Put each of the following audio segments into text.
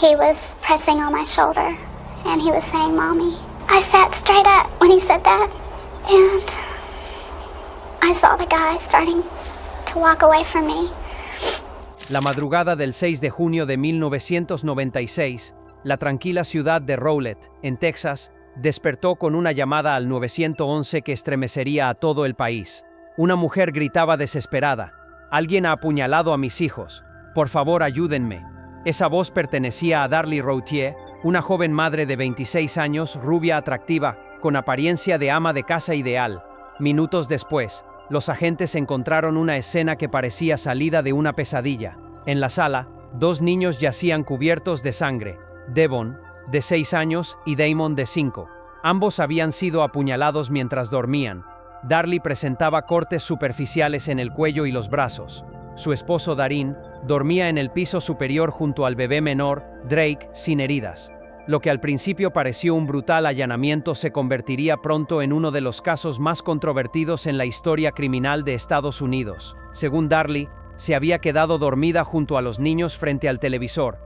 He was pressing on my shoulder and he was saying, "Mommy." I sat straight up when he said that, and I saw the guy starting to walk away from me. La madrugada del 6 de junio de 1996, la tranquila ciudad de Rowlett, en Texas, despertó con una llamada al 911 que estremecería a todo el país. Una mujer gritaba desesperada: "Alguien ha apuñalado a mis hijos. Por favor, ayúdenme". Esa voz pertenecía a Darlie Routier, una joven madre de 26 años, rubia atractiva, con apariencia de ama de casa ideal. Minutos después, los agentes encontraron una escena que parecía salida de una pesadilla. En la sala, dos niños yacían cubiertos de sangre: Devon, de 6 años, y Damon, de 5. Ambos habían sido apuñalados mientras dormían. Darlie presentaba cortes superficiales en el cuello y los brazos. Su esposo Darin dormía en el piso superior junto al bebé menor, Drake, sin heridas. Lo que al principio pareció un brutal allanamiento se convertiría pronto en uno de los casos más controvertidos en la historia criminal de Estados Unidos. Según Darlie, se había quedado dormida junto a los niños frente al televisor.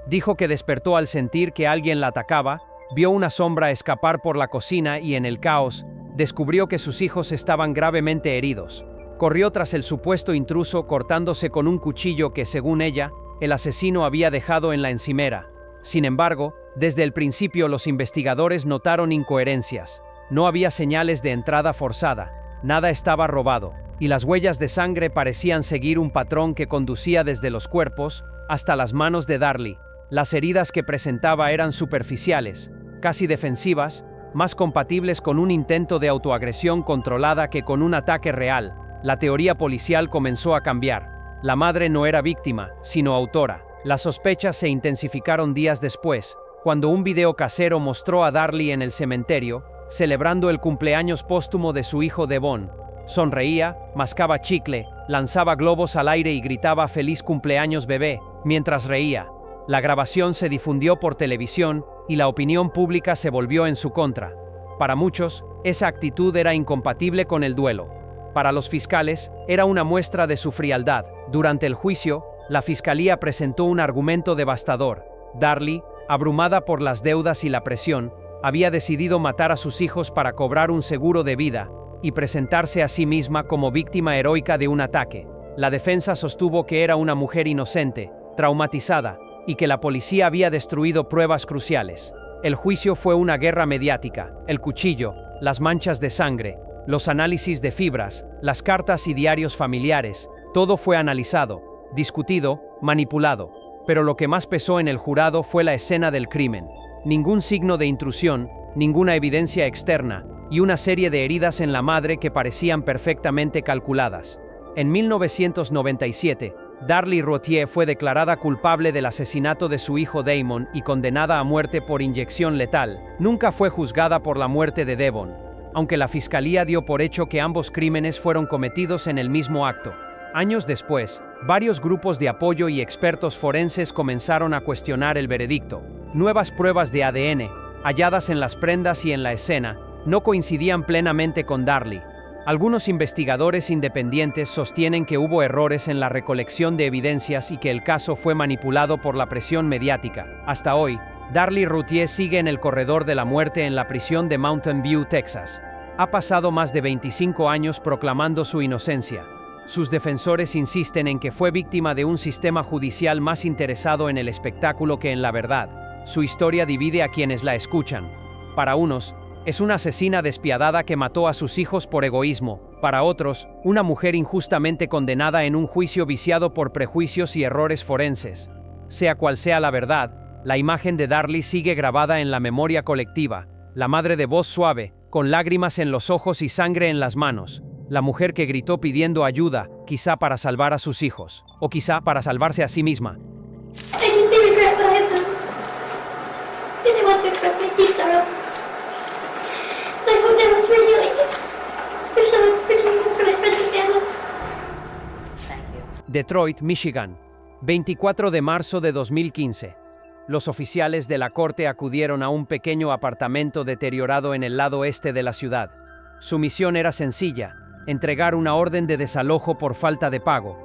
Dijo que despertó al sentir que alguien la atacaba, vio una sombra escapar por la cocina y en el caos, descubrió que sus hijos estaban gravemente heridos. Corrió tras el supuesto intruso cortándose con un cuchillo que, según ella, el asesino había dejado en la encimera. Sin embargo, desde el principio los investigadores notaron incoherencias. No había señales de entrada forzada, nada estaba robado, y las huellas de sangre parecían seguir un patrón que conducía desde los cuerpos hasta las manos de Darlie. Las heridas que presentaba eran superficiales, casi defensivas, más compatibles con un intento de autoagresión controlada que con un ataque real. La teoría policial comenzó a cambiar. La madre no era víctima, sino autora. Las sospechas se intensificaron días después, cuando un video casero mostró a Darlie en el cementerio, celebrando el cumpleaños póstumo de su hijo Devon. Sonreía, mascaba chicle, lanzaba globos al aire y gritaba "Feliz cumpleaños, bebé", mientras reía. La grabación se difundió por televisión y la opinión pública se volvió en su contra. Para muchos, esa actitud era incompatible con el duelo. Para los fiscales, era una muestra de su frialdad. Durante el juicio, la fiscalía presentó un argumento devastador. Darlie, abrumada por las deudas y la presión, había decidido matar a sus hijos para cobrar un seguro de vida y presentarse a sí misma como víctima heroica de un ataque. La defensa sostuvo que era una mujer inocente, traumatizada, y que la policía había destruido pruebas cruciales. El juicio fue una guerra mediática. El cuchillo, las manchas de sangre, los análisis de fibras, las cartas y diarios familiares, todo fue analizado, discutido, manipulado. Pero lo que más pesó en el jurado fue la escena del crimen. Ningún signo de intrusión, ninguna evidencia externa, y una serie de heridas en la madre que parecían perfectamente calculadas. En 1997, Darlie Routier fue declarada culpable del asesinato de su hijo Damon y condenada a muerte por inyección letal. Nunca fue juzgada por la muerte de Devon, aunque la fiscalía dio por hecho que ambos crímenes fueron cometidos en el mismo acto. Años después, varios grupos de apoyo y expertos forenses comenzaron a cuestionar el veredicto. Nuevas pruebas de ADN, halladas en las prendas y en la escena, no coincidían plenamente con Darlie. Algunos investigadores independientes sostienen que hubo errores en la recolección de evidencias y que el caso fue manipulado por la presión mediática. Hasta hoy, Darlie Routier sigue en el corredor de la muerte en la prisión de Mountain View, Texas. Ha pasado más de 25 años proclamando su inocencia. Sus defensores insisten en que fue víctima de un sistema judicial más interesado en el espectáculo que en la verdad. Su historia divide a quienes la escuchan. Para unos, es una asesina despiadada que mató a sus hijos por egoísmo. Para otros, una mujer injustamente condenada en un juicio viciado por prejuicios y errores forenses. Sea cual sea la verdad, la imagen de Darlie sigue grabada en la memoria colectiva. La madre de voz suave, con lágrimas en los ojos y sangre en las manos. La mujer que gritó pidiendo ayuda, quizá para salvar a sus hijos, o quizá para salvarse a sí misma. Detroit, Michigan, 24 de marzo de 2015. Los oficiales de la corte acudieron a un pequeño apartamento deteriorado en el lado este de la ciudad. Su misión era sencilla: entregar una orden de desalojo por falta de pago.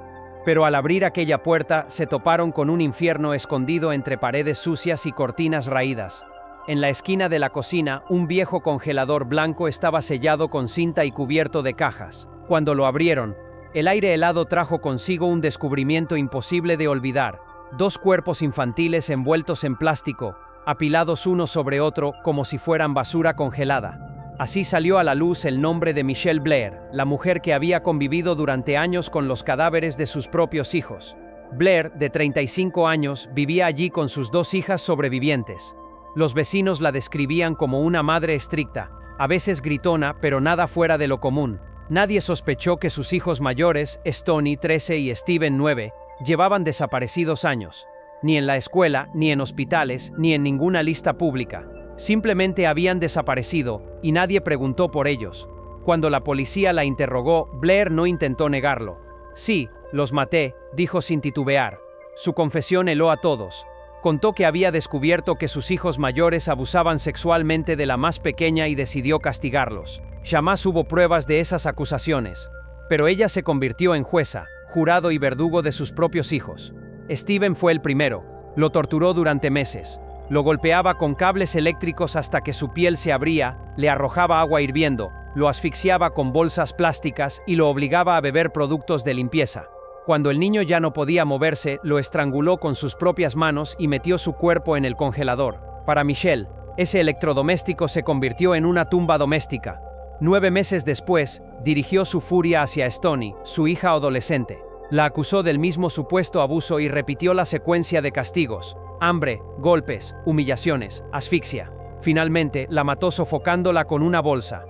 Pero al abrir aquella puerta, se toparon con un infierno escondido entre paredes sucias y cortinas raídas. En la esquina de la cocina, un viejo congelador blanco estaba sellado con cinta y cubierto de cajas. Cuando lo abrieron, el aire helado trajo consigo un descubrimiento imposible de olvidar: 2 cuerpos infantiles envueltos en plástico, apilados uno sobre otro como si fueran basura congelada. Así salió a la luz el nombre de Michelle Blair, la mujer que había convivido durante años con los cadáveres de sus propios hijos. Blair, de 35 años, vivía allí con sus 2 hijas sobrevivientes. Los vecinos la describían como una madre estricta, a veces gritona, pero nada fuera de lo común. Nadie sospechó que sus hijos mayores, Stoney, 13, y Steven, 9, llevaban desaparecidos años. Ni en la escuela, ni en hospitales, ni en ninguna lista pública. Simplemente habían desaparecido, y nadie preguntó por ellos. Cuando la policía la interrogó, Blair no intentó negarlo. Sí, los maté, dijo sin titubear. Su confesión heló a todos. Contó que había descubierto que sus hijos mayores abusaban sexualmente de la más pequeña y decidió castigarlos. Jamás hubo pruebas de esas acusaciones. Pero ella se convirtió en jueza, jurado y verdugo de sus propios hijos. Steven fue el primero. Lo torturó durante meses. Lo golpeaba con cables eléctricos hasta que su piel se abría, le arrojaba agua hirviendo, lo asfixiaba con bolsas plásticas y lo obligaba a beber productos de limpieza. Cuando el niño ya no podía moverse, lo estranguló con sus propias manos y metió su cuerpo en el congelador. Para Michelle, ese electrodoméstico se convirtió en una tumba doméstica. 9 meses después, dirigió su furia hacia Stoney, su hija adolescente. La acusó del mismo supuesto abuso y repitió la secuencia de castigos: hambre, golpes, humillaciones, asfixia. Finalmente, la mató sofocándola con una bolsa.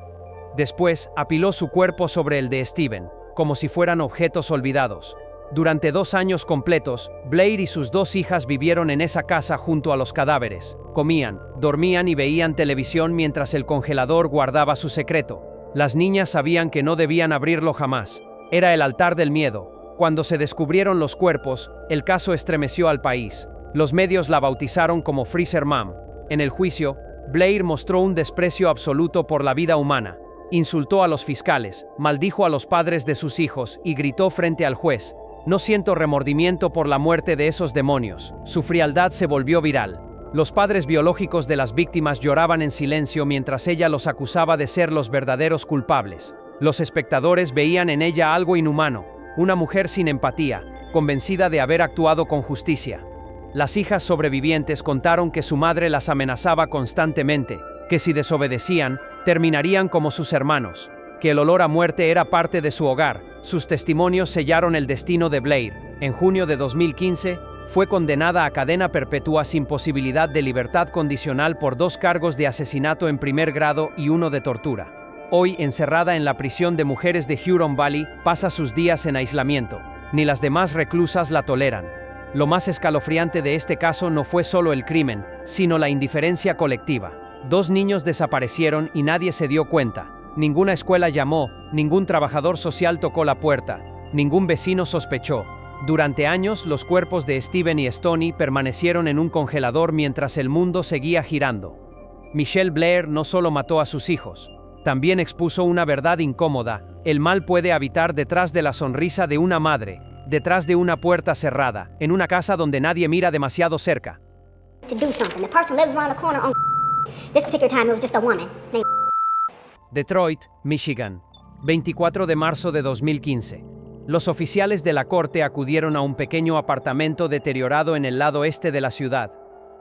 Después, apiló su cuerpo sobre el de Steven, como si fueran objetos olvidados. Durante 2 años completos, Blair y sus 2 hijas vivieron en esa casa junto a los cadáveres. Comían, dormían y veían televisión mientras el congelador guardaba su secreto. Las niñas sabían que no debían abrirlo jamás. Era el altar del miedo. Cuando se descubrieron los cuerpos, el caso estremeció al país. Los medios la bautizaron como Freezer Mom. En el juicio, Blair mostró un desprecio absoluto por la vida humana. Insultó a los fiscales, maldijo a los padres de sus hijos y gritó frente al juez: "No siento remordimiento por la muerte de esos demonios". Su frialdad se volvió viral. Los padres biológicos de las víctimas lloraban en silencio mientras ella los acusaba de ser los verdaderos culpables. Los espectadores veían en ella algo inhumano, una mujer sin empatía, convencida de haber actuado con justicia. Las hijas sobrevivientes contaron que su madre las amenazaba constantemente, que si desobedecían, terminarían como sus hermanos, que el olor a muerte era parte de su hogar. Sus testimonios sellaron el destino de Blair. En junio de 2015, fue condenada a cadena perpetua sin posibilidad de libertad condicional por 2 cargos de asesinato en primer grado y 1 de tortura. Hoy, encerrada en la prisión de mujeres de Huron Valley, pasa sus días en aislamiento. Ni las demás reclusas la toleran. Lo más escalofriante de este caso no fue solo el crimen, sino la indiferencia colectiva. 2 niños desaparecieron y nadie se dio cuenta. Ninguna escuela llamó, ningún trabajador social tocó la puerta, ningún vecino sospechó. Durante años, los cuerpos de Steven y Stoney permanecieron en un congelador mientras el mundo seguía girando. Michelle Blair no solo mató a sus hijos, también expuso una verdad incómoda: el mal puede habitar detrás de la sonrisa de una madre, detrás de una puerta cerrada, en una casa donde nadie mira demasiado cerca. Detroit, Michigan, 24 de marzo de 2015. Los oficiales de la corte acudieron a un pequeño apartamento deteriorado en el lado este de la ciudad.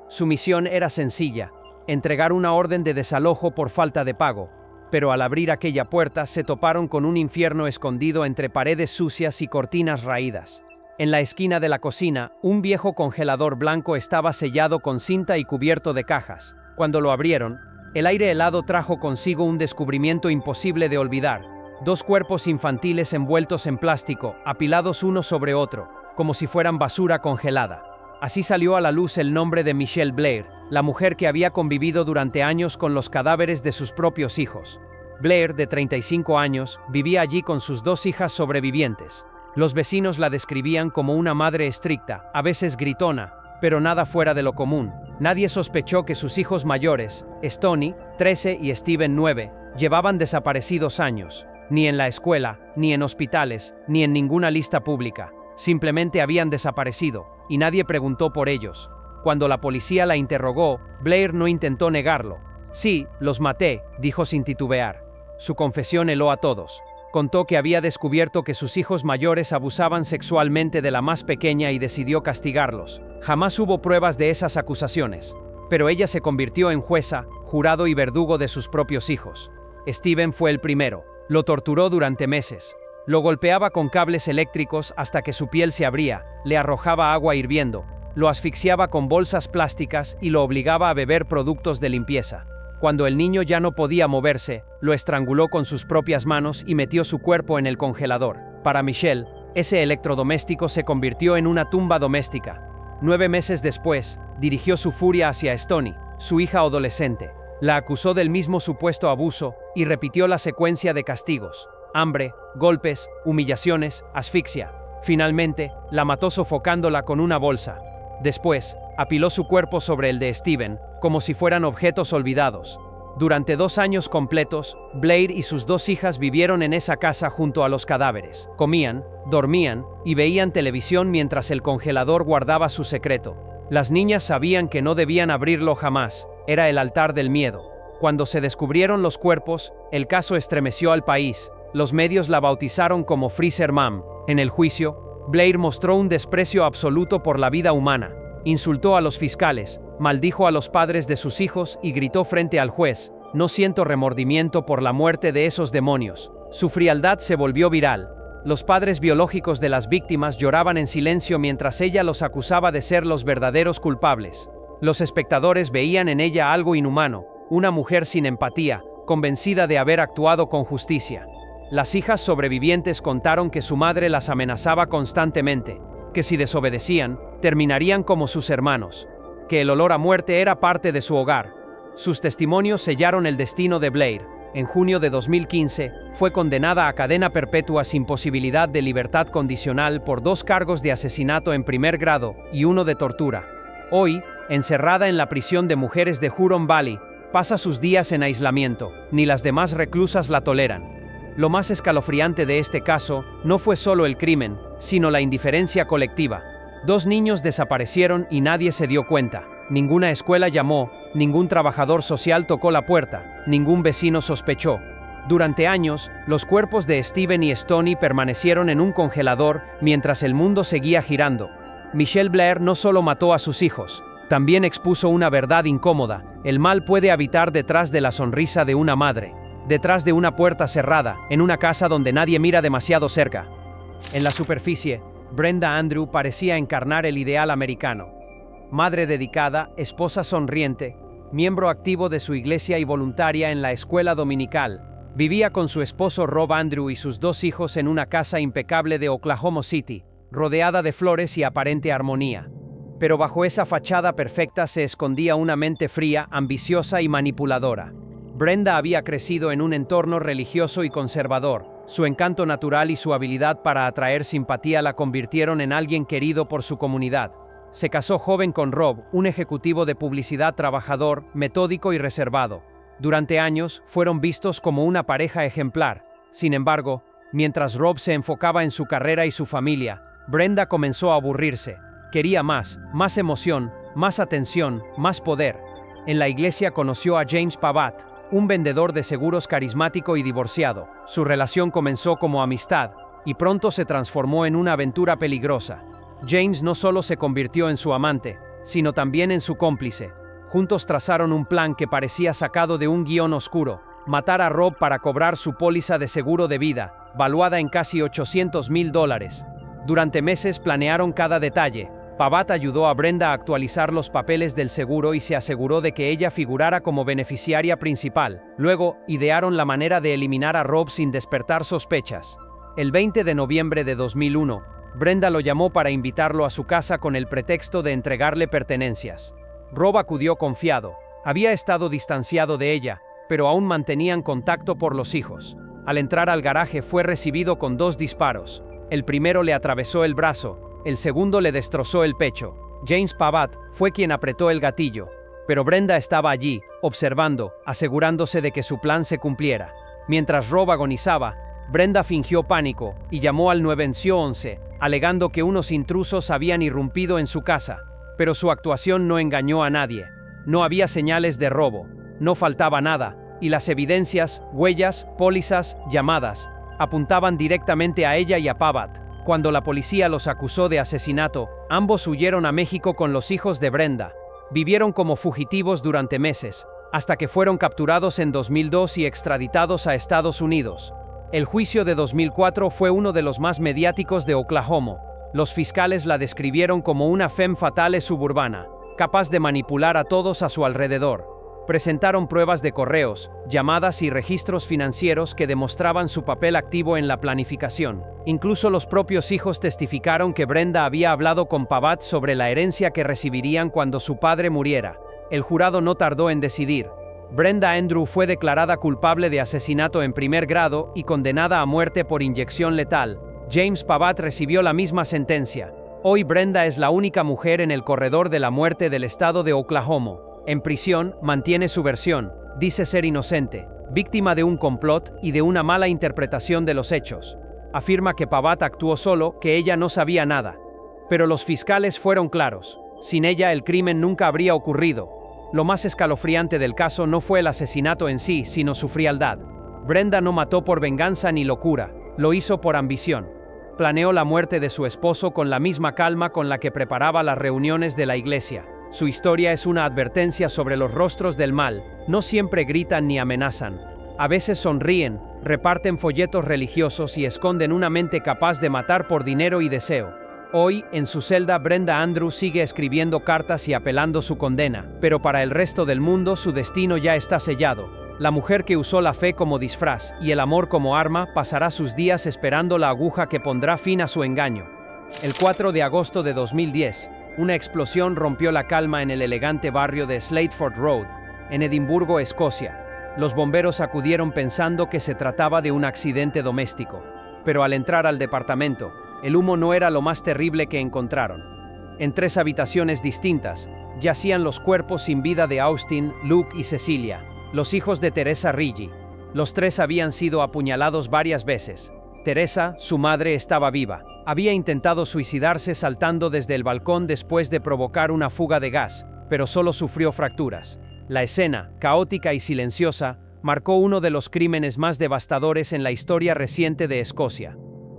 Su misión era sencilla: entregar una orden de desalojo por falta de pago. Pero al abrir aquella puerta se toparon con un infierno escondido entre paredes sucias y cortinas raídas. En la esquina de la cocina, un viejo congelador blanco estaba sellado con cinta y cubierto de cajas. Cuando lo abrieron, el aire helado trajo consigo un descubrimiento imposible de olvidar: 2 cuerpos infantiles envueltos en plástico, apilados uno sobre otro, como si fueran basura congelada. Así salió a la luz el nombre de Michelle Blair, la mujer que había convivido durante años con los cadáveres de sus propios hijos. Blair, de 35 años, vivía allí con sus 2 hijas sobrevivientes. Los vecinos la describían como una madre estricta, a veces gritona, pero nada fuera de lo común. Nadie sospechó que sus hijos mayores, Stoney, 13, y Steven, 9, llevaban desaparecidos años. Ni en la escuela, ni en hospitales, ni en ninguna lista pública. simplemente habían desaparecido, y nadie preguntó por ellos. Cuando la policía la interrogó, Blair no intentó negarlo. Sí, los maté, dijo sin titubear. Su confesión heló a todos. Contó que había descubierto que sus hijos mayores abusaban sexualmente de la más pequeña y decidió castigarlos. Jamás hubo pruebas de esas acusaciones, pero ella se convirtió en jueza, jurado y verdugo de sus propios hijos. Steven fue el primero. Lo torturó durante meses. Lo golpeaba con cables eléctricos hasta que su piel se abría, le arrojaba agua hirviendo, lo asfixiaba con bolsas plásticas y lo obligaba a beber productos de limpieza. Cuando el niño ya no podía moverse, lo estranguló con sus propias manos y metió su cuerpo en el congelador. Para Michelle, ese electrodoméstico se convirtió en una tumba doméstica. 9 meses después, dirigió su furia hacia Stoney, su hija adolescente. La acusó del mismo supuesto abuso y repitió la secuencia de castigos: hambre, golpes, humillaciones, asfixia. Finalmente, la mató sofocándola con una bolsa. Después, apiló su cuerpo sobre el de Steven, como si fueran objetos olvidados. Durante 2 años completos, Blair y sus 2 hijas vivieron en esa casa junto a los cadáveres. Comían, dormían y veían televisión mientras el congelador guardaba su secreto. Las niñas sabían que no debían abrirlo jamás, era el altar del miedo. Cuando se descubrieron los cuerpos, el caso estremeció al país. Los medios la bautizaron como Freezer Mom. En el juicio, Blair mostró un desprecio absoluto por la vida humana. Insultó a los fiscales, maldijo a los padres de sus hijos y gritó frente al juez: "No siento remordimiento por la muerte de esos demonios". Su frialdad se volvió viral. Los padres biológicos de las víctimas lloraban en silencio mientras ella los acusaba de ser los verdaderos culpables. Los espectadores veían en ella algo inhumano, una mujer sin empatía, convencida de haber actuado con justicia. Las hijas sobrevivientes contaron que su madre las amenazaba constantemente, que si desobedecían, terminarían como sus hermanos, que el olor a muerte era parte de su hogar. Sus testimonios sellaron el destino de Blair. En junio de 2015, fue condenada a cadena perpetua sin posibilidad de libertad condicional por 2 cargos de asesinato en primer grado y 1 de tortura. Hoy, encerrada en la prisión de mujeres de Huron Valley, pasa sus días en aislamiento. Ni las demás reclusas la toleran. Lo más escalofriante de este caso no fue solo el crimen, sino la indiferencia colectiva. 2 niños desaparecieron y nadie se dio cuenta. Ninguna escuela llamó, ningún trabajador social tocó la puerta, ningún vecino sospechó. Durante años, los cuerpos de Steven y Stoney permanecieron en un congelador mientras el mundo seguía girando. Michelle Blair no solo mató a sus hijos, también expuso una verdad incómoda: el mal puede habitar detrás de la sonrisa de una madre. Detrás de una puerta cerrada, en una casa donde nadie mira demasiado cerca. En la superficie, Brenda Andrew parecía encarnar el ideal americano. Madre dedicada, esposa sonriente, miembro activo de su iglesia y voluntaria en la escuela dominical. Vivía con su esposo Rob Andrew y sus 2 hijos en una casa impecable de Oklahoma City, rodeada de flores y aparente armonía. Pero bajo esa fachada perfecta se escondía una mente fría, ambiciosa y manipuladora. Brenda había crecido en un entorno religioso y conservador. Su encanto natural y su habilidad para atraer simpatía la convirtieron en alguien querido por su comunidad. Se casó joven con Rob, un ejecutivo de publicidad trabajador, metódico y reservado. Durante años, fueron vistos como una pareja ejemplar. Sin embargo, mientras Rob se enfocaba en su carrera y su familia, Brenda comenzó a aburrirse. Quería más emoción, más atención, más poder. En la iglesia conoció a James Pavat, un vendedor de seguros carismático y divorciado. Su relación comenzó como amistad y pronto se transformó en una aventura peligrosa. James no solo se convirtió en su amante, sino también en su cómplice. Juntos trazaron un plan que parecía sacado de un guión oscuro: matar a Rob para cobrar su póliza de seguro de vida, valuada en casi $800,000. Durante meses planearon cada detalle. Pavat ayudó a Brenda a actualizar los papeles del seguro y se aseguró de que ella figurara como beneficiaria principal. Luego, idearon la manera de eliminar a Rob sin despertar sospechas. El 20 de noviembre de 2001, Brenda lo llamó para invitarlo a su casa con el pretexto de entregarle pertenencias. Rob acudió confiado. Había estado distanciado de ella, pero aún mantenían contacto por los hijos. Al entrar al garaje fue recibido con 2 disparos. El primero le atravesó el brazo. El segundo le destrozó el pecho. James Pavat fue quien apretó el gatillo, pero Brenda estaba allí, observando, asegurándose de que su plan se cumpliera. Mientras Rob agonizaba, Brenda fingió pánico y llamó al 911, alegando que unos intrusos habían irrumpido en su casa, pero su actuación no engañó a nadie. No había señales de robo, no faltaba nada, y las evidencias, huellas, pólizas, llamadas, apuntaban directamente a ella y a Pavat. Cuando la policía los acusó de asesinato, ambos huyeron a México con los hijos de Brenda. Vivieron como fugitivos durante meses, hasta que fueron capturados en 2002 y extraditados a Estados Unidos. El juicio de 2004 fue uno de los más mediáticos de Oklahoma. Los fiscales la describieron como una femme fatale suburbana, capaz de manipular a todos a su alrededor. Presentaron pruebas de correos, llamadas y registros financieros que demostraban su papel activo en la planificación. Incluso los propios hijos testificaron que Brenda había hablado con Pavat sobre la herencia que recibirían cuando su padre muriera. El jurado no tardó en decidir. Brenda Andrew fue declarada culpable de asesinato en primer grado y condenada a muerte por inyección letal. James Pavat recibió la misma sentencia. Hoy Brenda es la única mujer en el corredor de la muerte del estado de Oklahoma. En prisión, mantiene su versión, dice ser inocente, víctima de un complot y de una mala interpretación de los hechos. Afirma que Pavat actuó solo, que ella no sabía nada. Pero los fiscales fueron claros. Sin ella el crimen nunca habría ocurrido. Lo más escalofriante del caso no fue el asesinato en sí, sino su frialdad. Brenda no mató por venganza ni locura, lo hizo por ambición. Planeó la muerte de su esposo con la misma calma con la que preparaba las reuniones de la iglesia. Su historia es una advertencia sobre los rostros del mal, no siempre gritan ni amenazan. A veces sonríen, reparten folletos religiosos y esconden una mente capaz de matar por dinero y deseo. Hoy, en su celda, Brenda Andrew sigue escribiendo cartas y apelando su condena, pero para el resto del mundo su destino ya está sellado. La mujer que usó la fe como disfraz y el amor como arma pasará sus días esperando la aguja que pondrá fin a su engaño. El 4 de agosto de 2010, una explosión rompió la calma en el elegante barrio de Slateford Road, en Edimburgo, Escocia. Los bomberos acudieron pensando que se trataba de un accidente doméstico, pero al entrar al departamento, el humo no era lo más terrible que encontraron. En 3 habitaciones distintas, yacían los cuerpos sin vida de Austin, Luke y Cecilia, los hijos de Teresa Riggi. Los 3 habían sido apuñalados varias veces. Teresa, su madre, estaba viva. Había intentado suicidarse saltando desde el balcón después de provocar una fuga de gas, pero solo sufrió fracturas. La escena, caótica y silenciosa, marcó uno de los crímenes más devastadores en la historia reciente de Escocia.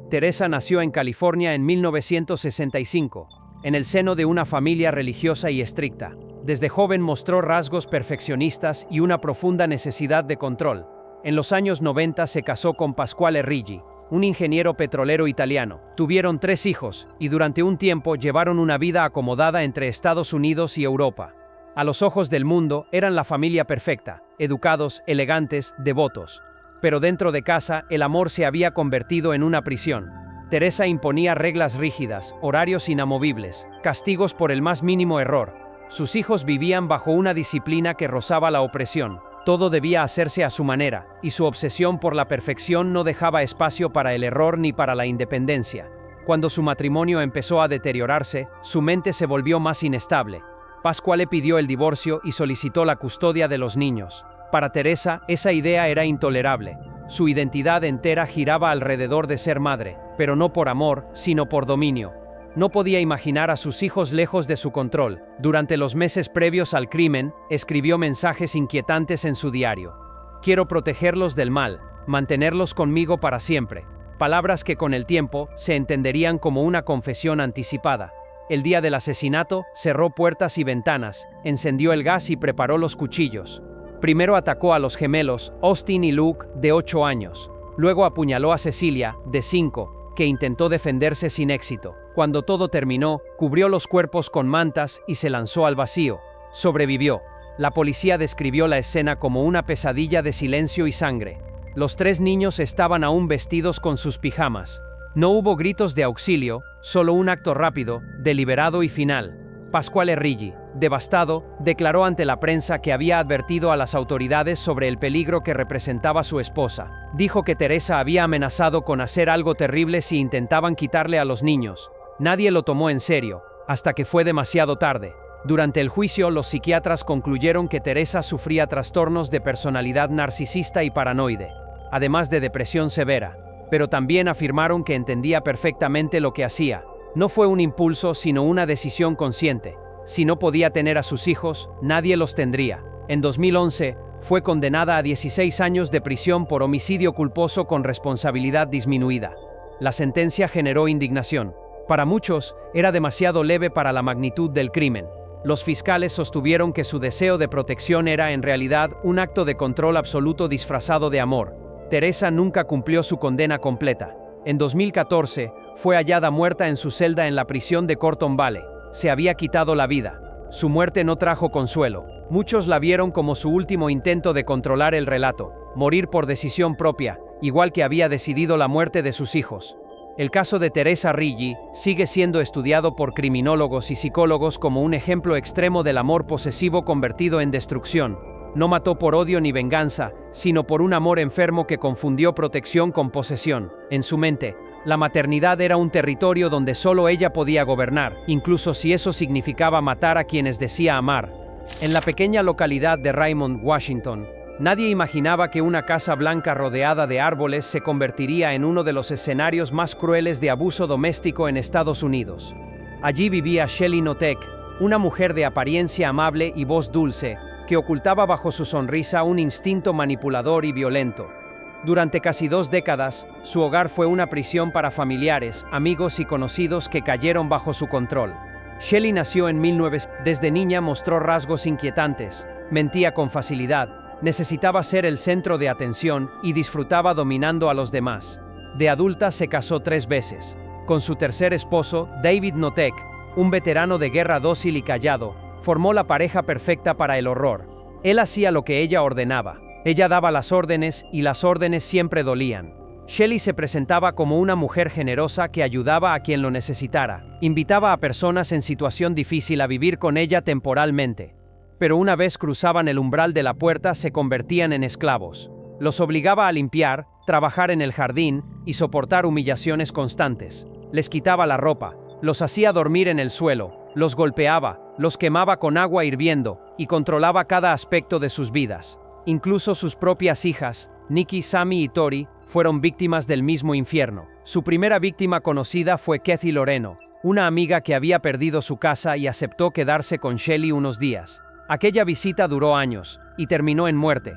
Teresa nació en California en 1965, en el seno de una familia religiosa y estricta. Desde joven mostró rasgos perfeccionistas y una profunda necesidad de control. En los años 90 se casó con Pasquale Riggi, un ingeniero petrolero italiano. Tuvieron 3 hijos y durante un tiempo llevaron una vida acomodada entre Estados Unidos y Europa. A los ojos del mundo eran la familia perfecta, educados, elegantes, devotos. Pero dentro de casa el amor se había convertido en una prisión. Teresa imponía reglas rígidas, horarios inamovibles, castigos por el más mínimo error. Sus hijos vivían bajo una disciplina que rozaba la opresión. Todo debía hacerse a su manera, y su obsesión por la perfección no dejaba espacio para el error ni para la independencia. Cuando su matrimonio empezó a deteriorarse, su mente se volvió más inestable. Pasquale pidió el divorcio y solicitó la custodia de los niños. Para Teresa, esa idea era intolerable. Su identidad entera giraba alrededor de ser madre, pero no por amor, sino por dominio. No podía imaginar a sus hijos lejos de su control. Durante los meses previos al crimen, escribió mensajes inquietantes en su diario. Quiero protegerlos del mal, mantenerlos conmigo para siempre. Palabras que con el tiempo se entenderían como una confesión anticipada. El día del asesinato, cerró puertas y ventanas, encendió el gas y preparó los cuchillos. Primero atacó a los gemelos, Austin y Luke, de 8 años. Luego apuñaló a Cecilia, de 5, que intentó defenderse sin éxito. Cuando todo terminó, cubrió los cuerpos con mantas y se lanzó al vacío. Sobrevivió. La policía describió la escena como una pesadilla de silencio y sangre. Los 3 niños estaban aún vestidos con sus pijamas. No hubo gritos de auxilio, solo un acto rápido, deliberado y final. Pasquale Riggi, devastado, declaró ante la prensa que había advertido a las autoridades sobre el peligro que representaba su esposa. Dijo que Teresa había amenazado con hacer algo terrible si intentaban quitarle a los niños. Nadie lo tomó en serio, hasta que fue demasiado tarde. Durante el juicio, los psiquiatras concluyeron que Teresa sufría trastornos de personalidad narcisista y paranoide, además de depresión severa. pero también afirmaron que entendía perfectamente lo que hacía. No fue un impulso, sino una decisión consciente. Si no podía tener a sus hijos, nadie los tendría. En 2011, fue condenada a 16 años de prisión por homicidio culposo con responsabilidad disminuida. La sentencia generó indignación. Para muchos, era demasiado leve para la magnitud del crimen. Los fiscales sostuvieron que su deseo de protección era en realidad un acto de control absoluto disfrazado de amor. Teresa nunca cumplió su condena completa. En 2014, fue hallada muerta en su celda en la prisión de Corton Valley. Se había quitado la vida. Su muerte no trajo consuelo. Muchos la vieron como su último intento de controlar el relato, morir por decisión propia, igual que había decidido la muerte de sus hijos. El caso de Teresa Riggi sigue siendo estudiado por criminólogos y psicólogos como un ejemplo extremo del amor posesivo convertido en destrucción. No mató por odio ni venganza, sino por un amor enfermo que confundió protección con posesión. En su mente, la maternidad era un territorio donde solo ella podía gobernar, incluso si eso significaba matar a quienes decía amar. En la pequeña localidad de Raymond, Washington, nadie imaginaba que una casa blanca rodeada de árboles se convertiría en uno de los escenarios más crueles de abuso doméstico en Estados Unidos. Allí vivía Shelly Knotek, una mujer de apariencia amable y voz dulce, que ocultaba bajo su sonrisa un instinto manipulador y violento. Durante casi 2 décadas, su hogar fue una prisión para familiares, amigos y conocidos que cayeron bajo su control. Shelly nació en 1900. Desde niña mostró rasgos inquietantes, mentía con facilidad, necesitaba ser el centro de atención y disfrutaba dominando a los demás. De adulta se casó 3 veces. Con su tercer esposo, David Knotek, un veterano de guerra dócil y callado, formó la pareja perfecta para el horror. Él hacía lo que ella ordenaba. Ella daba las órdenes y las órdenes siempre dolían. Shelly se presentaba como una mujer generosa que ayudaba a quien lo necesitara. Invitaba a personas en situación difícil a vivir con ella temporalmente. Pero una vez cruzaban el umbral de la puerta se convertían en esclavos. Los obligaba a limpiar, trabajar en el jardín y soportar humillaciones constantes. Les quitaba la ropa, los hacía dormir en el suelo, los golpeaba, los quemaba con agua hirviendo y controlaba cada aspecto de sus vidas. Incluso sus propias hijas, Nikki, Sammy y Tori, fueron víctimas del mismo infierno. Su primera víctima conocida fue Kathy Loreno, una amiga que había perdido su casa y aceptó quedarse con Shelly unos días. Aquella visita duró años y terminó en muerte.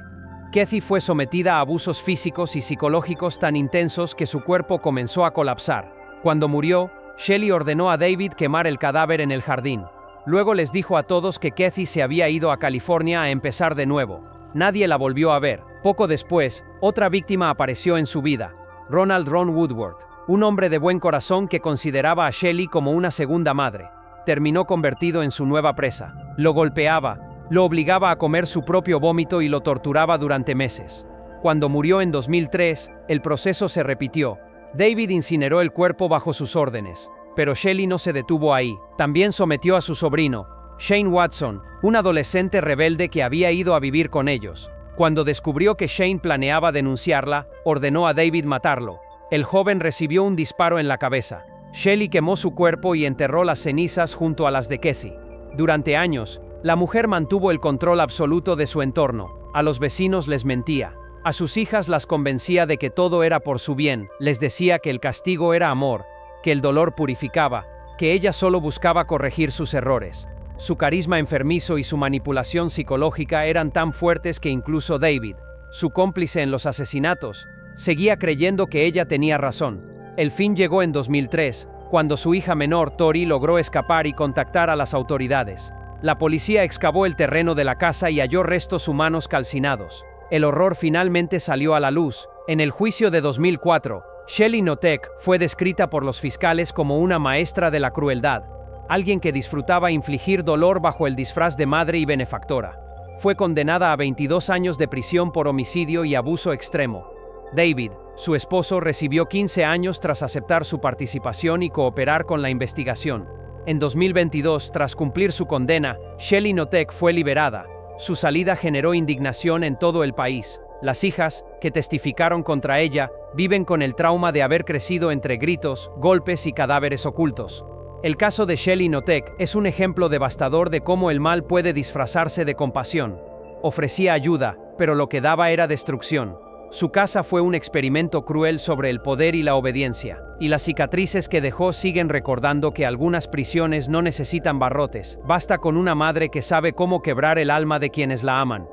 Kathy fue sometida a abusos físicos y psicológicos tan intensos que su cuerpo comenzó a colapsar. Cuando murió, Shelly ordenó a David quemar el cadáver en el jardín. Luego les dijo a todos que Kathy se había ido a California a empezar de nuevo. Nadie la volvió a ver. Poco después, otra víctima apareció en su vida, Ronald Ron Woodward, un hombre de buen corazón que consideraba a Shelly como una segunda madre. Terminó convertido en su nueva presa. Lo golpeaba, lo obligaba a comer su propio vómito y lo torturaba durante meses. Cuando murió en 2003, el proceso se repitió. David incineró el cuerpo bajo sus órdenes, pero Shelly no se detuvo ahí. También sometió a su sobrino, Shane Watson, un adolescente rebelde que había ido a vivir con ellos. Cuando descubrió que Shane planeaba denunciarla, ordenó a David matarlo. El joven recibió un disparo en la cabeza. Shelly quemó su cuerpo y enterró las cenizas junto a las de Kathy. Durante años, la mujer mantuvo el control absoluto de su entorno. A los vecinos les mentía. A sus hijas las convencía de que todo era por su bien. Les decía que el castigo era amor, que el dolor purificaba, que ella solo buscaba corregir sus errores. Su carisma enfermizo y su manipulación psicológica eran tan fuertes que incluso David, su cómplice en los asesinatos, seguía creyendo que ella tenía razón. El fin llegó en 2003, cuando su hija menor, Tori, logró escapar y contactar a las autoridades. La policía excavó el terreno de la casa y halló restos humanos calcinados. El horror finalmente salió a la luz. En el juicio de 2004, Shelly Knotek fue descrita por los fiscales como una maestra de la crueldad, alguien que disfrutaba infligir dolor bajo el disfraz de madre y benefactora. Fue condenada a 22 años de prisión por homicidio y abuso extremo. David, su esposo, recibió 15 años tras aceptar su participación y cooperar con la investigación. En 2022, tras cumplir su condena, Shelly Knotek fue liberada. Su salida generó indignación en todo el país. Las hijas, que testificaron contra ella, viven con el trauma de haber crecido entre gritos, golpes y cadáveres ocultos. El caso de Shelly Knotek es un ejemplo devastador de cómo el mal puede disfrazarse de compasión. Ofrecía ayuda, pero lo que daba era destrucción. Su casa fue un experimento cruel sobre el poder y la obediencia, y las cicatrices que dejó siguen recordando que algunas prisiones no necesitan barrotes, basta con una madre que sabe cómo quebrar el alma de quienes la aman.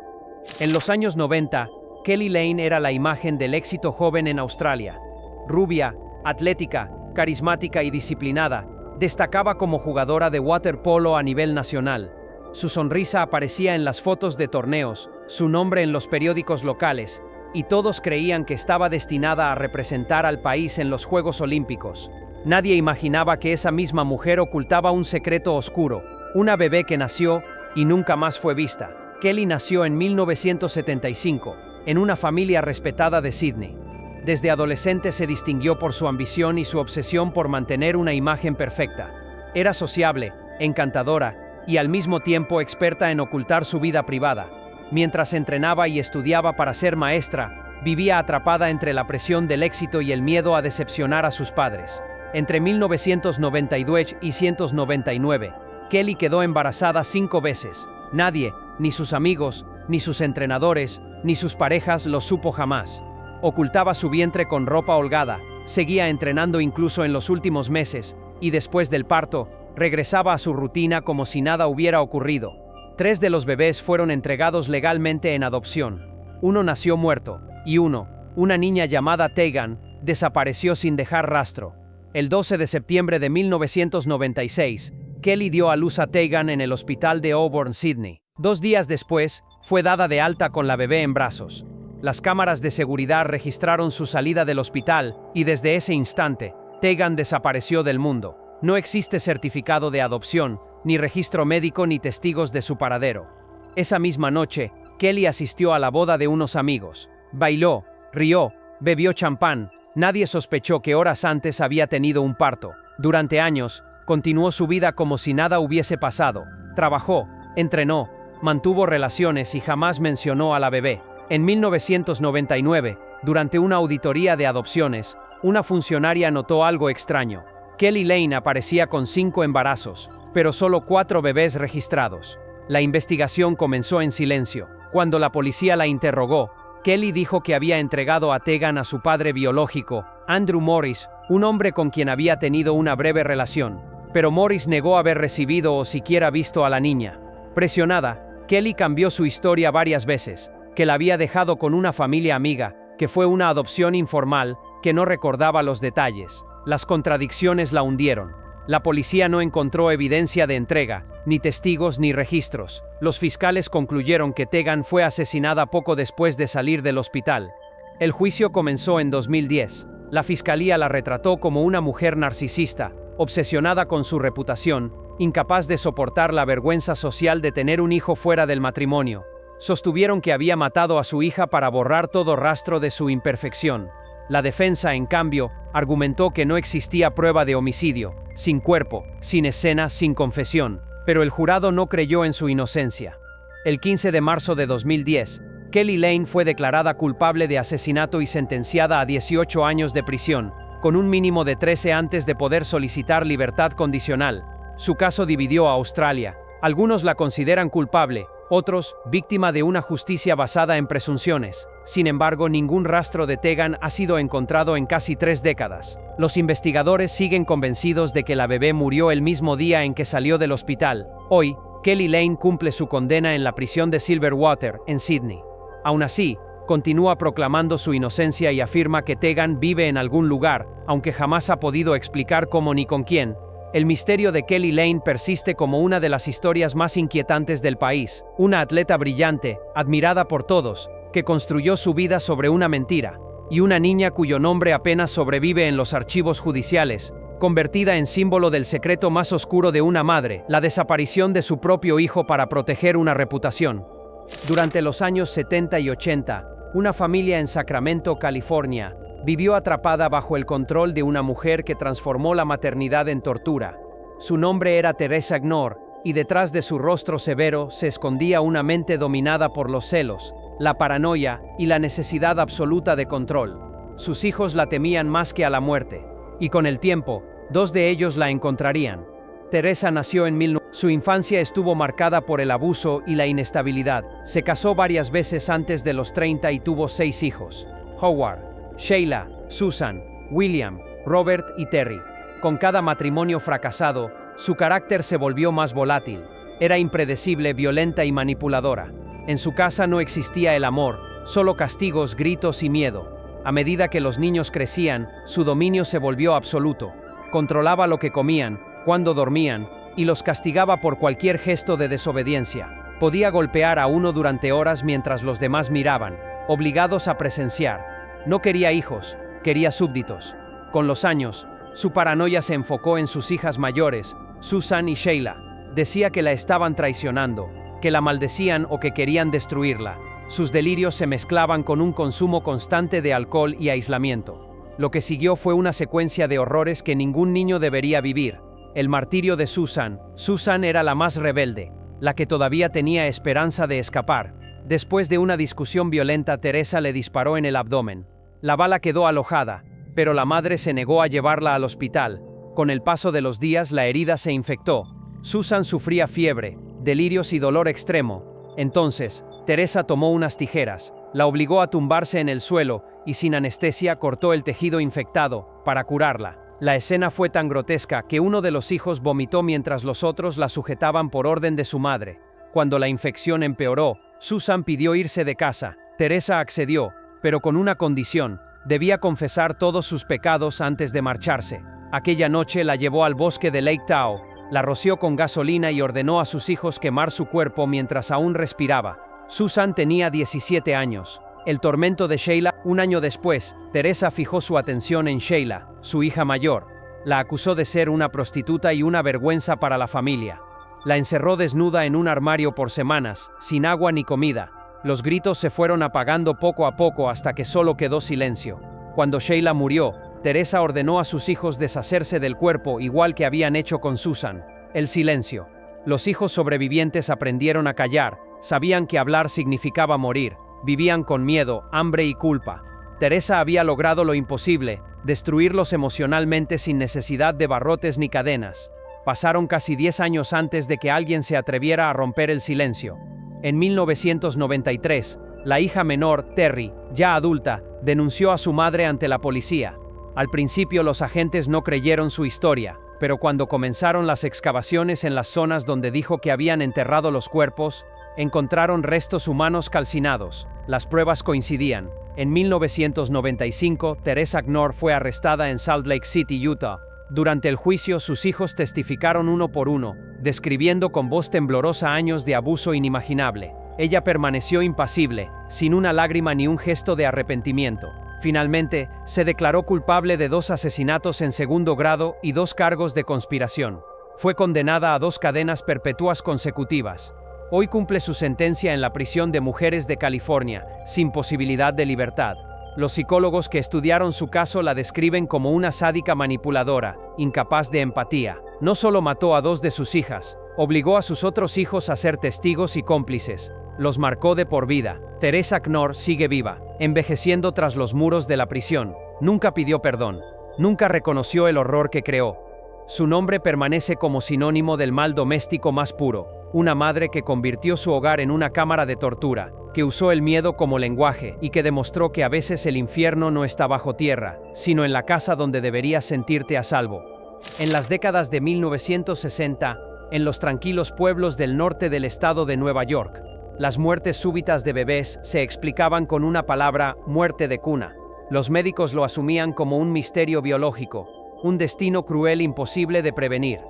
En los años 90, Kelly Lane era la imagen del éxito joven en Australia. Rubia, atlética, carismática y disciplinada, destacaba como jugadora de waterpolo a nivel nacional. Su sonrisa aparecía en las fotos de torneos, su nombre en los periódicos locales, y todos creían que estaba destinada a representar al país en los Juegos Olímpicos. Nadie imaginaba que esa misma mujer ocultaba un secreto oscuro, una bebé que nació y nunca más fue vista. Kelly nació en 1975, en una familia respetada de Sydney. Desde adolescente se distinguió por su ambición y su obsesión por mantener una imagen perfecta. Era sociable, encantadora y al mismo tiempo experta en ocultar su vida privada. Mientras entrenaba y estudiaba para ser maestra, vivía atrapada entre la presión del éxito y el miedo a decepcionar a sus padres. Entre 1992 y 1999, Kelly quedó embarazada 5 veces. Nadie, ni sus amigos, ni sus entrenadores, ni sus parejas lo supo jamás. Ocultaba su vientre con ropa holgada, seguía entrenando incluso en los últimos meses, y después del parto, regresaba a su rutina como si nada hubiera ocurrido. 3 de los bebés fueron entregados legalmente en adopción. Uno nació muerto, y una niña llamada Tegan, desapareció sin dejar rastro. El 12 de septiembre de 1996, Kelly dio a luz a Tegan en el hospital de Auburn, Sydney. 2 días después, fue dada de alta con la bebé en brazos. Las cámaras de seguridad registraron su salida del hospital, y desde ese instante, Tegan desapareció del mundo. No existe certificado de adopción, ni registro médico ni testigos de su paradero. Esa misma noche, Kelly asistió a la boda de unos amigos. Bailó, rió, bebió champán. Nadie sospechó que horas antes había tenido un parto. Durante años, continuó su vida como si nada hubiese pasado. Trabajó, entrenó, mantuvo relaciones y jamás mencionó a la bebé. En 1999, durante una auditoría de adopciones, una funcionaria notó algo extraño. Kelly Lane aparecía con 5 embarazos, pero solo 4 bebés registrados. La investigación comenzó en silencio. Cuando la policía la interrogó, Kelly dijo que había entregado a Tegan a su padre biológico, Andrew Morris, un hombre con quien había tenido una breve relación. Pero Morris negó haber recibido o siquiera visto a la niña. Presionada, Kelly cambió su historia varias veces, que la había dejado con una familia amiga, que fue una adopción informal, que no recordaba los detalles. Las contradicciones la hundieron. La policía no encontró evidencia de entrega, ni testigos ni registros. Los fiscales concluyeron que Tegan fue asesinada poco después de salir del hospital. El juicio comenzó en 2010. La fiscalía la retrató como una mujer narcisista, obsesionada con su reputación, incapaz de soportar la vergüenza social de tener un hijo fuera del matrimonio. Sostuvieron que había matado a su hija para borrar todo rastro de su imperfección. La defensa, en cambio, argumentó que no existía prueba de homicidio, sin cuerpo, sin escena, sin confesión, pero el jurado no creyó en su inocencia. El 15 de marzo de 2010, Kelly Lane fue declarada culpable de asesinato y sentenciada a 18 años de prisión, con un mínimo de 13 antes de poder solicitar libertad condicional. Su caso dividió a Australia. Algunos la consideran culpable, otros, víctima de una justicia basada en presunciones. Sin embargo, ningún rastro de Tegan ha sido encontrado en casi 3 décadas. Los investigadores siguen convencidos de que la bebé murió el mismo día en que salió del hospital. Hoy, Kelly Lane cumple su condena en la prisión de Silverwater, en Sydney. Aún así, continúa proclamando su inocencia y afirma que Tegan vive en algún lugar, aunque jamás ha podido explicar cómo ni con quién. El misterio de Kelly Lane persiste como una de las historias más inquietantes del país. Una atleta brillante, admirada por todos, que construyó su vida sobre una mentira, y una niña cuyo nombre apenas sobrevive en los archivos judiciales, convertida en símbolo del secreto más oscuro de una madre, la desaparición de su propio hijo para proteger una reputación. Durante los años 70 y 80, una familia en Sacramento, California, vivió atrapada bajo el control de una mujer que transformó la maternidad en tortura. Su nombre era Teresa Gnor, y detrás de su rostro severo se escondía una mente dominada por los celos, la paranoia y la necesidad absoluta de control. Sus hijos la temían más que a la muerte, y con el tiempo, 2 de ellos la encontrarían. Teresa nació en 1900. Su infancia estuvo marcada por el abuso y la inestabilidad. Se casó varias veces antes de los 30 y tuvo 6 hijos. Howard, Sheila, Susan, William, Robert y Terry. Con cada matrimonio fracasado, su carácter se volvió más volátil. Era impredecible, violenta y manipuladora. En su casa no existía el amor, solo castigos, gritos y miedo. A medida que los niños crecían, su dominio se volvió absoluto. Controlaba lo que comían, cuándo dormían, y los castigaba por cualquier gesto de desobediencia. Podía golpear a uno durante horas mientras los demás miraban, obligados a presenciar. No quería hijos, quería súbditos. Con los años, su paranoia se enfocó en sus hijas mayores, Susan y Sheila. Decía que la estaban traicionando, que la maldecían o que querían destruirla. Sus delirios se mezclaban con un consumo constante de alcohol y aislamiento. Lo que siguió fue una secuencia de horrores que ningún niño debería vivir. El martirio de Susan. Susan era la más rebelde, la que todavía tenía esperanza de escapar. Después de una discusión violenta, Teresa le disparó en el abdomen. La bala quedó alojada, pero la madre se negó a llevarla al hospital. Con el paso de los días, la herida se infectó. Susan sufría fiebre, delirios y dolor extremo. Entonces, Teresa tomó unas tijeras, la obligó a tumbarse en el suelo y sin anestesia cortó el tejido infectado para curarla. La escena fue tan grotesca que uno de los hijos vomitó mientras los otros la sujetaban por orden de su madre. Cuando la infección empeoró, Susan pidió irse de casa. Teresa accedió, pero con una condición: debía confesar todos sus pecados antes de marcharse. Aquella noche la llevó al bosque de Lake Tahoe, la roció con gasolina y ordenó a sus hijos quemar su cuerpo mientras aún respiraba. Susan tenía 17 años. El tormento de Sheila. Un año después, Teresa fijó su atención en Sheila, su hija mayor. La acusó de ser una prostituta y una vergüenza para la familia. La encerró desnuda en un armario por semanas, sin agua ni comida. Los gritos se fueron apagando poco a poco hasta que solo quedó silencio. Cuando Sheila murió, Teresa ordenó a sus hijos deshacerse del cuerpo igual que habían hecho con Susan. El silencio. Los hijos sobrevivientes aprendieron a callar, sabían que hablar significaba morir, vivían con miedo, hambre y culpa. Teresa había logrado lo imposible, destruirlos emocionalmente sin necesidad de barrotes ni cadenas. Pasaron casi 10 años antes de que alguien se atreviera a romper el silencio. En 1993, la hija menor, Terry, ya adulta, denunció a su madre ante la policía. Al principio los agentes no creyeron su historia, pero cuando comenzaron las excavaciones en las zonas donde dijo que habían enterrado los cuerpos, encontraron restos humanos calcinados. Las pruebas coincidían. En 1995, Teresa Knorr fue arrestada en Salt Lake City, Utah. Durante el juicio, sus hijos testificaron uno por uno, describiendo con voz temblorosa años de abuso inimaginable. Ella permaneció impasible, sin una lágrima ni un gesto de arrepentimiento. Finalmente, se declaró culpable de 2 asesinatos en segundo grado y 2 cargos de conspiración. Fue condenada a 2 cadenas perpetuas consecutivas. Hoy cumple su sentencia en la prisión de mujeres de California, sin posibilidad de libertad. Los psicólogos que estudiaron su caso la describen como una sádica manipuladora, incapaz de empatía. No solo mató a 2 de sus hijas, obligó a sus otros hijos a ser testigos y cómplices. Los marcó de por vida. Teresa Knorr sigue viva, envejeciendo tras los muros de la prisión. Nunca pidió perdón. Nunca reconoció el horror que creó. Su nombre permanece como sinónimo del mal doméstico más puro. Una madre que convirtió su hogar en una cámara de tortura, que usó el miedo como lenguaje y que demostró que a veces el infierno no está bajo tierra, sino en la casa donde deberías sentirte a salvo. En las décadas de 1960, en los tranquilos pueblos del norte del estado de Nueva York, las muertes súbitas de bebés se explicaban con una palabra: muerte de cuna. Los médicos lo asumían como un misterio biológico, un destino cruel imposible de prevenir.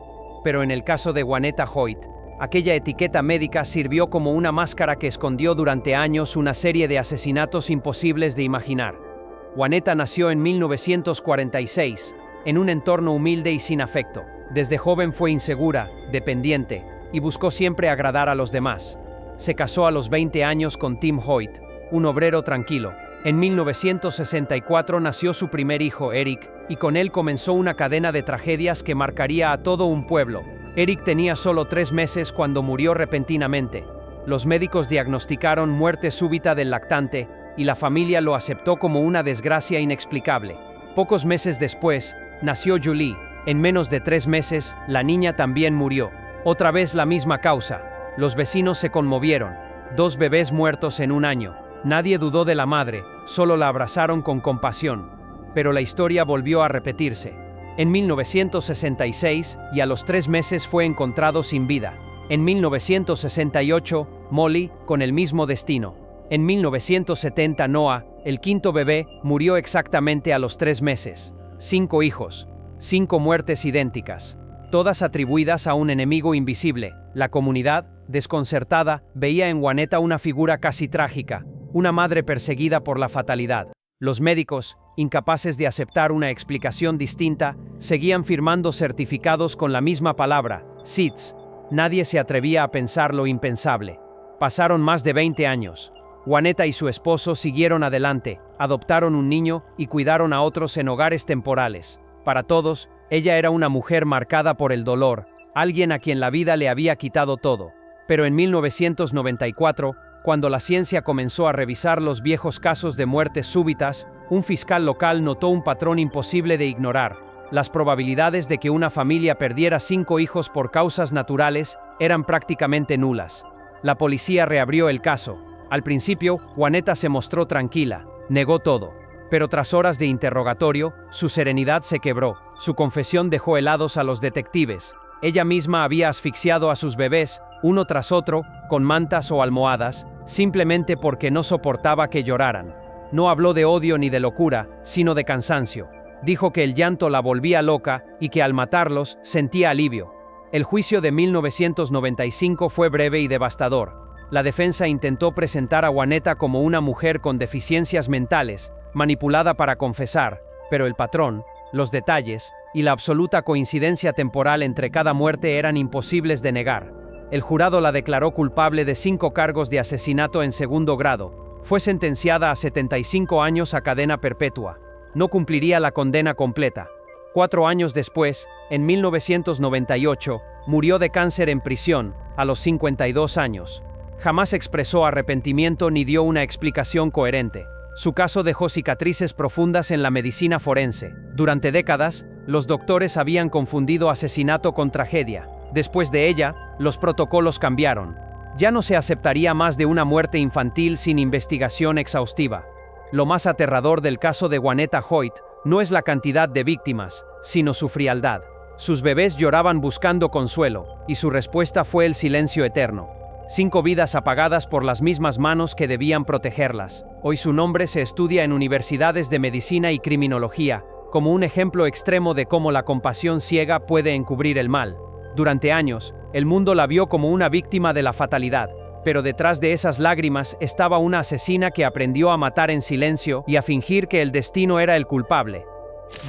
Pero en el caso de Juanetta Hoyt, aquella etiqueta médica sirvió como una máscara que escondió durante años una serie de asesinatos imposibles de imaginar. Juanetta nació en 1946, en un entorno humilde y sin afecto. Desde joven fue insegura, dependiente, y buscó siempre agradar a los demás. Se casó a los 20 años con Tim Hoyt, un obrero tranquilo. En 1964 nació su primer hijo, Eric, y con él comenzó una cadena de tragedias que marcaría a todo un pueblo. Eric tenía solo 3 meses cuando murió repentinamente. Los médicos diagnosticaron muerte súbita del lactante, y la familia lo aceptó como una desgracia inexplicable. Pocos meses después, nació Julie. En menos de 3 meses, la niña también murió. Otra vez la misma causa. Los vecinos se conmovieron. 2 bebés muertos en un año. Nadie dudó de la madre, solo la abrazaron con compasión. Pero la historia volvió a repetirse. En 1966, y a los 3 meses fue encontrado sin vida. En 1968, Molly, con el mismo destino. En 1970, Noah, el 5º bebé, murió exactamente a los 3 meses. 5 hijos. 5 muertes idénticas. Todas atribuidas a un enemigo invisible. La comunidad, desconcertada, veía en Juaneta una figura casi trágica, una madre perseguida por la fatalidad. Los médicos, incapaces de aceptar una explicación distinta, seguían firmando certificados con la misma palabra, SIDS. Nadie se atrevía a pensar lo impensable. Pasaron más de 20 años. Juaneta y su esposo siguieron adelante, adoptaron un niño y cuidaron a otros en hogares temporales. Para todos, ella era una mujer marcada por el dolor, alguien a quien la vida le había quitado todo. Pero en 1994, cuando la ciencia comenzó a revisar los viejos casos de muertes súbitas, un fiscal local notó un patrón imposible de ignorar. Las probabilidades de que una familia perdiera 5 hijos por causas naturales eran prácticamente nulas. La policía reabrió el caso. Al principio, Juaneta se mostró tranquila, negó todo. Pero tras horas de interrogatorio, su serenidad se quebró. Su confesión dejó helados a los detectives. Ella misma había asfixiado a sus bebés, uno tras otro, con mantas o almohadas, simplemente porque no soportaba que lloraran. No habló de odio ni de locura, sino de cansancio. Dijo que el llanto la volvía loca y que al matarlos sentía alivio. El juicio de 1995 fue breve y devastador. La defensa intentó presentar a Juaneta como una mujer con deficiencias mentales, manipulada para confesar, pero el patrón, los detalles y la absoluta coincidencia temporal entre cada muerte eran imposibles de negar. El jurado la declaró culpable de 5 cargos de asesinato en segundo grado. Fue sentenciada a 75 años a cadena perpetua. No cumpliría la condena completa. 4 años después, en 1998, murió de cáncer en prisión, a los 52 años. Jamás expresó arrepentimiento ni dio una explicación coherente. Su caso dejó cicatrices profundas en la medicina forense. Durante décadas, los doctores habían confundido asesinato con tragedia. Después de ella, los protocolos cambiaron. Ya no se aceptaría más de una muerte infantil sin investigación exhaustiva. Lo más aterrador del caso de Juaneta Hoyt no es la cantidad de víctimas, sino su frialdad. Sus bebés lloraban buscando consuelo, y su respuesta fue el silencio eterno. 5 vidas apagadas por las mismas manos que debían protegerlas. Hoy su nombre se estudia en universidades de medicina y criminología, como un ejemplo extremo de cómo la compasión ciega puede encubrir el mal. Durante años, el mundo la vio como una víctima de la fatalidad, pero detrás de esas lágrimas estaba una asesina que aprendió a matar en silencio y a fingir que el destino era el culpable.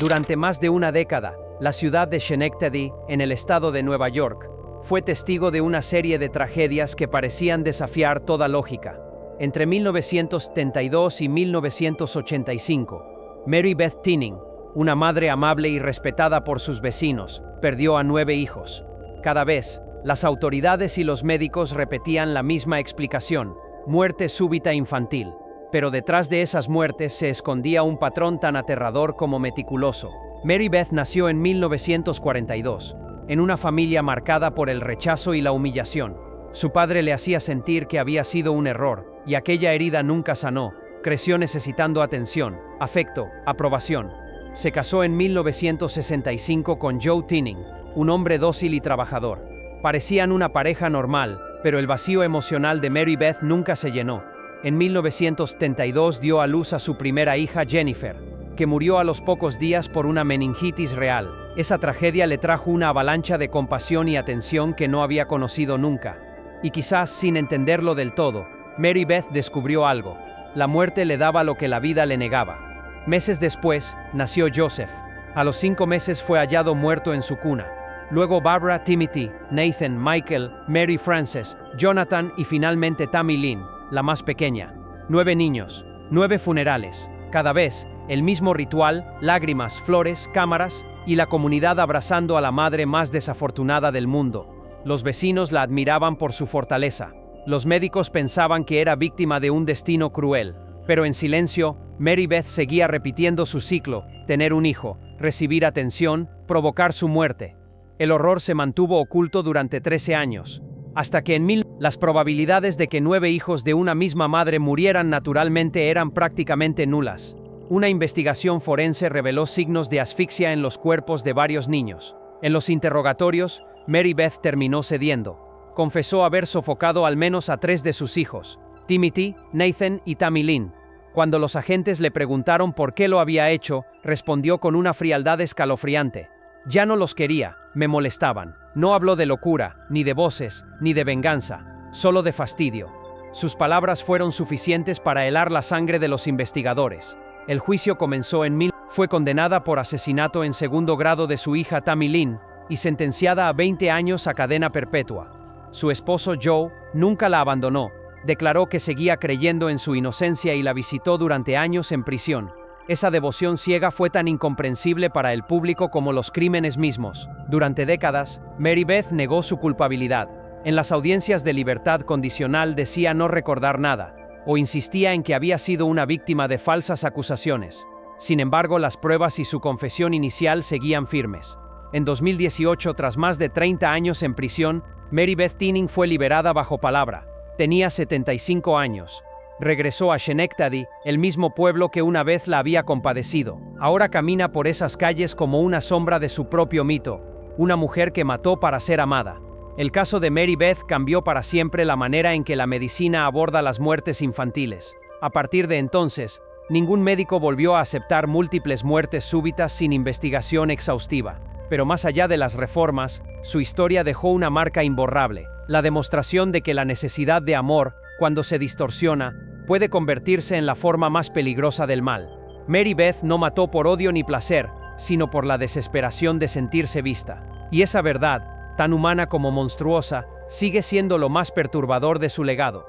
Durante más de una década, la ciudad de Schenectady, en el estado de Nueva York, fue testigo de una serie de tragedias que parecían desafiar toda lógica. Entre 1972 y 1985, Mary Beth Tinning, una madre amable y respetada por sus vecinos, perdió a 9 hijos. Cada vez, las autoridades y los médicos repetían la misma explicación: muerte súbita infantil. Pero detrás de esas muertes se escondía un patrón tan aterrador como meticuloso. Mary Beth nació en 1942. En una familia marcada por el rechazo y la humillación. Su padre le hacía sentir que había sido un error, y aquella herida nunca sanó. Creció necesitando atención, afecto, aprobación. Se casó en 1965 con Joe Tinning, un hombre dócil y trabajador. Parecían una pareja normal, pero el vacío emocional de Mary Beth nunca se llenó. En 1972 dio a luz a su primera hija, Jennifer, que murió a los pocos días por una meningitis real. Esa tragedia le trajo una avalancha de compasión y atención que no había conocido nunca. Y quizás sin entenderlo del todo, Mary Beth descubrió algo. La muerte le daba lo que la vida le negaba. Meses después, nació Joseph. A los 5 meses fue hallado muerto en su cuna. Luego Barbara, Timothy, Nathan, Michael, Mary Frances, Jonathan y finalmente Tammy Lynn, la más pequeña. 9 niños, 9 funerales. Cada vez, el mismo ritual, lágrimas, flores, cámaras y la comunidad abrazando a la madre más desafortunada del mundo. Los vecinos la admiraban por su fortaleza. Los médicos pensaban que era víctima de un destino cruel. Pero en silencio, Mary Beth seguía repitiendo su ciclo: tener un hijo, recibir atención, provocar su muerte. El horror se mantuvo oculto durante 13 años. hasta que en las probabilidades de que 9 hijos de una misma madre murieran naturalmente eran prácticamente nulas. Una investigación forense reveló signos de asfixia en los cuerpos de varios niños. En los interrogatorios, Mary Beth terminó cediendo. Confesó haber sofocado al menos a 3 de sus hijos, Timothy, Nathan y Tammy Lynn. Cuando los agentes le preguntaron por qué lo había hecho, respondió con una frialdad escalofriante. Ya no los quería, me molestaban. No habló de locura, ni de voces, ni de venganza, solo de fastidio. Sus palabras fueron suficientes para helar la sangre de los investigadores. El juicio comenzó en Fue condenada por asesinato en segundo grado de su hija Tammy Lynn y sentenciada a 20 años a cadena perpetua. Su esposo Joe nunca la abandonó. Declaró que seguía creyendo en su inocencia y la visitó durante años en prisión. Esa devoción ciega fue tan incomprensible para el público como los crímenes mismos. Durante décadas, Mary Beth negó su culpabilidad. En las audiencias de libertad condicional decía no recordar nada, o insistía en que había sido una víctima de falsas acusaciones. Sin embargo, las pruebas y su confesión inicial seguían firmes. En 2018, tras más de 30 años en prisión, Mary Beth Tinning fue liberada bajo palabra. Tenía 75 años. Regresó a Schenectady, el mismo pueblo que una vez la había compadecido. Ahora camina por esas calles como una sombra de su propio mito, una mujer que mató para ser amada. El caso de Mary Beth cambió para siempre la manera en que la medicina aborda las muertes infantiles. A partir de entonces, ningún médico volvió a aceptar múltiples muertes súbitas sin investigación exhaustiva. Pero más allá de las reformas, su historia dejó una marca imborrable, la demostración de que la necesidad de amor, cuando se distorsiona, puede convertirse en la forma más peligrosa del mal. Mary Beth no mató por odio ni placer, sino por la desesperación de sentirse vista. Y esa verdad, tan humana como monstruosa, sigue siendo lo más perturbador de su legado.